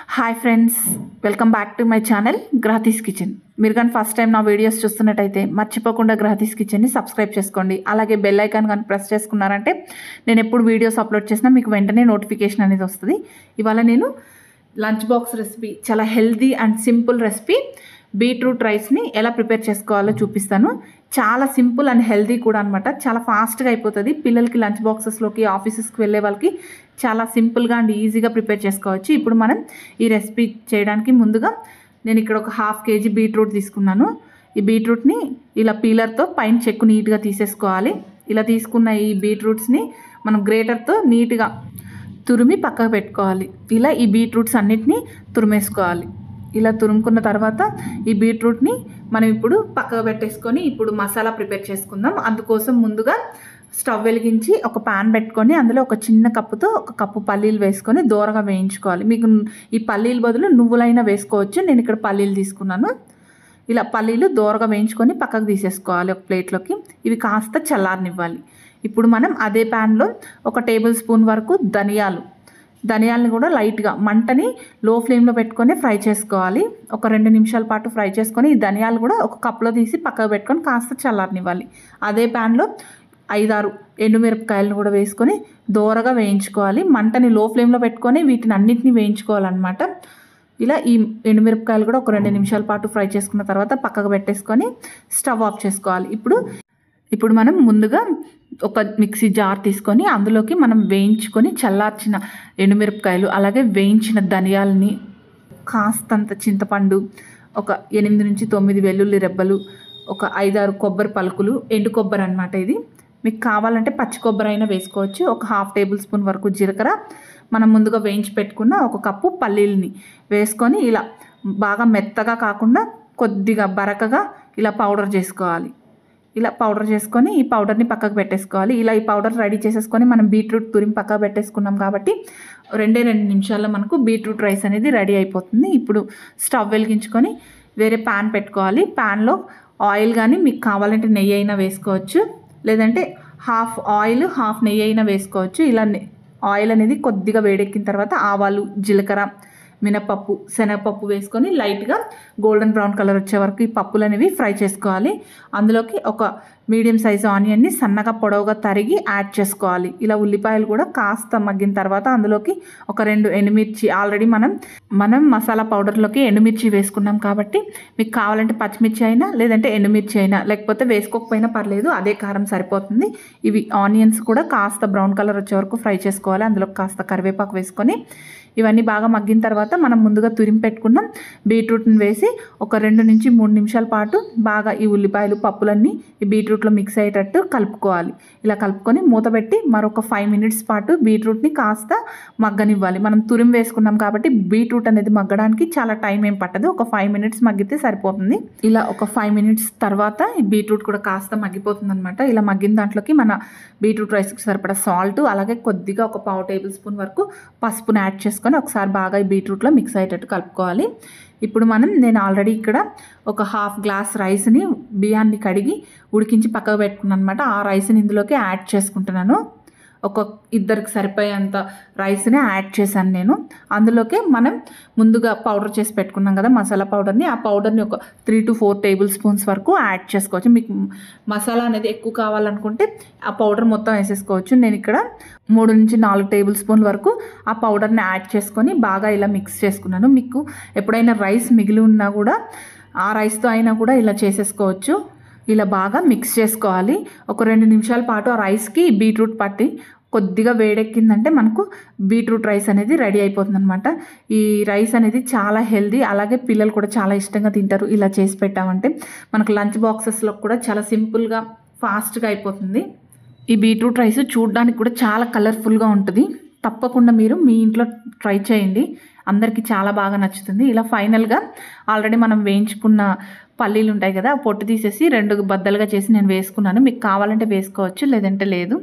Hi friends, welcome back to my channel Grahathi's kitchen. మీరు కానీ first time నా videos చూస్తున్నట్టయితే మర్చిపోకుండా గ్రహతీస్ కిచెన్ని సబ్స్క్రైబ్ చేసుకోండి. అలాగే బెల్ ఐకాన్ కానీ ప్రెస్ చేసుకున్నారంటే నేను ఎప్పుడు వీడియోస్ అప్లోడ్ చేసినా మీకు వెంటనే నోటిఫికేషన్ అనేది వస్తుంది. ఇవాళ నేను లంచ్ బాక్స్ రెసిపీ, చాలా healthy and simple recipe, beetroot రైస్ని ఎలా ప్రిపేర్ చేసుకోవాలో చూపిస్తాను. చాలా సింపుల్ అండ్ హెల్దీ కూడా అనమాట. చాలా ఫాస్ట్గా అయిపోతుంది. పిల్లలకి లంచ్ బాక్సెస్లోకి, ఆఫీసెస్కి వెళ్ళే వాళ్ళకి చాలా సింపుల్గా అండ్ ఈజీగా ప్రిపేర్ చేసుకోవచ్చు. ఇప్పుడు మనం ఈ రెసిపీ చేయడానికి ముందుగా నేను ఇక్కడ ఒక 1/2 kg బీట్రూట్ తీసుకున్నాను. ఈ బీట్రూట్ని ఇలా పీలర్తో పైన చెక్కు నీట్గా తీసేసుకోవాలి. ఇలా తీసుకున్న ఈ బీట్రూట్స్ని మనం గ్రేటర్తో నీట్గా తురిమి పక్కకు పెట్టుకోవాలి. ఇలా ఈ బీట్రూట్స్ అన్నిటినీ తురిమేసుకోవాలి. ఇలా తురుముకున్న తర్వాత ఈ బీట్రూట్ని మనం ఇప్పుడు పక్కకు పెట్టేసుకొని ఇప్పుడు మసాలా ప్రిపేర్ చేసుకుందాం. అందుకోసం ముందుగా స్టవ్ వెలిగించి ఒక పాన్ పెట్టుకొని అందులో ఒక చిన్న కప్పుతో 1 కప్పు పల్లీలు వేసుకొని దోరగా వేయించుకోవాలి. మీకు ఈ పల్లీల బదులు నువ్వులైనా వేసుకోవచ్చు. నేను ఇక్కడ పల్లీలు తీసుకున్నాను. ఇలా పల్లీలు దోరగా వేయించుకొని పక్కకు తీసేసుకోవాలి ఒక ప్లేట్లోకి. ఇవి కాస్త చల్లారనివ్వాలి. ఇప్పుడు మనం అదే ప్యాన్లో 1 టేబుల్ స్పూన్ వరకు ధనియాలను కూడా లైట్గా మంటని లో ఫ్లేమ్లో పెట్టుకొని ఫ్రై చేసుకోవాలి. ఒక 2 నిమిషాల పాటు ఫ్రై చేసుకొని ఈ ధనియాలు కూడా ఒక కప్లో తీసి పక్కకు పెట్టుకొని కాస్త చల్లారనివ్వాలి. అదే ప్యాన్లో 5-6 ఎండుమిరపకాయలను కూడా వేసుకొని దోరగా వేయించుకోవాలి. మంటని లో ఫ్లేమ్లో పెట్టుకొని వీటిని అన్నింటినీ వేయించుకోవాలన్నమాట. ఇలా ఈ ఎండుమిరపకాయలు కూడా ఒక 2 నిమిషాల పాటు ఫ్రై చేసుకున్న తర్వాత పక్కకు పెట్టేసుకొని స్టవ్ ఆఫ్ చేసుకోవాలి. ఇప్పుడు మనం ముందుగా ఒక మిక్సీ జార్ తీసుకొని అందులోకి మనం వేయించుకొని చల్లార్చిన ఎండుమిరపకాయలు, అలాగే వేయించిన ధనియాలని, కాస్తంత చింతపండు, ఒక 8 నుంచి 9 వెల్లుల్లి రెబ్బలు, ఒక 5-6 కొబ్బరి పలుకులు, ఎండు కొబ్బరి అన్నమాట. ఇది మీకు కావాలంటే పచ్చి కొబ్బరి అయినా వేసుకోవచ్చు. ఒక 1/2 టేబుల్ స్పూన్ వరకు జీలకర్ర, మనం ముందుగా వేయించి పెట్టుకున్న 1 కప్పు పల్లీలని వేసుకొని ఇలా బాగా మెత్తగా కాకుండా కొద్దిగా బరకగా ఇలా పౌడర్ చేసుకోవాలి. ఇలా పౌడర్ చేసుకొని ఈ పౌడర్ని పక్కకు పెట్టేసుకోవాలి. ఇలా ఈ పౌడర్ రెడీ చేసేసుకొని మనం బీట్రూట్ తురిమి పక్కకు పెట్టేసుకున్నాం కాబట్టి 2 నిమిషాల్లో మనకు బీట్రూట్ రైస్ అనేది రెడీ అయిపోతుంది. ఇప్పుడు స్టవ్ వెలిగించుకొని వేరే ప్యాన్ పెట్టుకోవాలి. ప్యాన్లో ఆయిల్ కానీ మీకు కావాలంటే నెయ్యి అయినా వేసుకోవచ్చు, లేదంటే 1/2 ఆయిల్ 1/2 నెయ్యి అయినా వేసుకోవచ్చు. ఇలా ఆయిల్ అనేది కొద్దిగా వేడెక్కిన తర్వాత ఆవాలు, జీలకర్ర, మినపప్పు, శనగపప్పు వేసుకొని లైట్గా గోల్డెన్ బ్రౌన్ కలర్ వచ్చే వరకు ఈ పప్పులు అనేవి ఫ్రై చేసుకోవాలి. అందులోకి ఒక మీడియం సైజు ఆనియన్ని సన్నగా పొడవుగా తరిగి యాడ్ చేసుకోవాలి. ఇలా ఉల్లిపాయలు కూడా కాస్త మగ్గిన తర్వాత అందులోకి ఒక 2 ఎండుమిర్చి, ఆల్రెడీ మనం మసాలా పౌడర్లోకి ఎండుమిర్చి వేసుకున్నాం కాబట్టి మీకు కావాలంటే పచ్చిమిర్చి అయినా లేదంటే ఎండుమిర్చి అయినా, లేకపోతే వేసుకోకపోయినా పర్లేదు, అదే కారం సరిపోతుంది. ఇవి ఆనియన్స్ కూడా కాస్త బ్రౌన్ కలర్ వచ్చే వరకు ఫ్రై చేసుకోవాలి. అందులో కాస్త కరివేపాకు వేసుకొని ఇవన్నీ బాగా మగ్గిన తర్వాత మనం ముందుగా తురిమి పెట్టుకున్న బీట్రూట్ని వేసి ఒక 2 నుంచి 3 నిమిషాల పాటు బాగా ఈ ఉల్లిపాయలు, పప్పులన్నీ ఈ బీట్రూట్లో మిక్స్ అయ్యేటట్టు కలుపుకోవాలి. ఇలా కలుపుకొని మూత పెట్టి మరొక 5 మినిట్స్ పాటు బీట్రూట్ని కాస్త మగ్గనివ్వాలి. మనం తురిమి వేసుకున్నాం కాబట్టి బీట్రూట్ అనేది మగ్గడానికి చాలా టైం ఏం పట్టదు. ఒక 5 మినిట్స్ మగ్గితే సరిపోతుంది. ఇలా ఒక 5 మినిట్స్ తర్వాత ఈ బీట్రూట్ కూడా కాస్త మగ్గిపోతుంది అనమాట. ఇలా మగ్గిన దాంట్లోకి మన బీట్రూట్ రైస్కి సరిపడా సాల్ట్, అలాగే కొద్దిగా ఒక 1/2 టేబుల్ స్పూన్ వరకు పసుపుని యాడ్ చేసుకొని ఒకసారి బాగా ఈ బీట్రూట్లో మిక్స్ అయ్యేటట్టు కలుపుకోవాలి. ఇప్పుడు నేను ఆల్రెడీ ఇక్కడ ఒక 1/2 గ్లాస్ రైస్ని, బియ్యాన్ని కడిగి ఉడికించి పక్కకు పెట్టుకున్నాను అనమాట. ఆ రైస్ని ఇందులోకి యాడ్ చేసుకుంటున్నాను. ఒక 2కి సరిపోయేంత రైస్ని యాడ్ చేశాను నేను. అందులోకి మనం ముందుగా పౌడర్ చేసి పెట్టుకున్నాం కదా మసాలా పౌడర్ని, ఆ పౌడర్ని ఒక 3 to 4 టేబుల్ స్పూన్స్ వరకు యాడ్ చేసుకోవచ్చు. మీకు మసాలా అనేది ఎక్కువ కావాలనుకుంటే ఆ పౌడర్ మొత్తం వేసేసుకోవచ్చు. నేను ఇక్కడ 3 నుంచి 4 టేబుల్ స్పూన్ల వరకు ఆ పౌడర్ని యాడ్ చేసుకొని బాగా ఇలా మిక్స్ చేసుకున్నాను. మీకు ఎప్పుడైనా రైస్ మిగిలి ఉన్నా కూడా ఆ రైస్తో అయినా కూడా ఇలా చేసేసుకోవచ్చు. ఇలా బాగా మిక్స్ చేసుకోవాలి. ఒక 2 నిమిషాల పాటు ఆ రైస్కి బీట్రూట్ పట్టి కొద్దిగా వేడెక్కిందంటే మనకు బీట్రూట్ రైస్ అనేది రెడీ అయిపోతుంది అనమాట. ఈ రైస్ అనేది చాలా హెల్దీ, అలాగే పిల్లలు కూడా చాలా ఇష్టంగా తింటారు. ఇలా చేసి పెట్టామంటే మనకు లంచ్ బాక్సెస్లో కూడా చాలా సింపుల్గా, ఫాస్ట్గా అయిపోతుంది. ఈ బీట్రూట్ రైస్ చూడడానికి కూడా చాలా కలర్ఫుల్గా ఉంటుంది. తప్పకుండా మీరు మీ ఇంట్లో ట్రై చేయండి, అందరికీ చాలా బాగా నచ్చుతుంది. ఇలా ఫైనల్గా ఆల్రెడీ మనం వేయించుకున్న పల్లీలు ఉంటాయి కదా, పొట్టు తీసేసి 2 బద్దలుగా చేసి నేను వేసుకున్నాను. మీకు కావాలంటే వేసుకోవచ్చు, లేదంటే లేదు.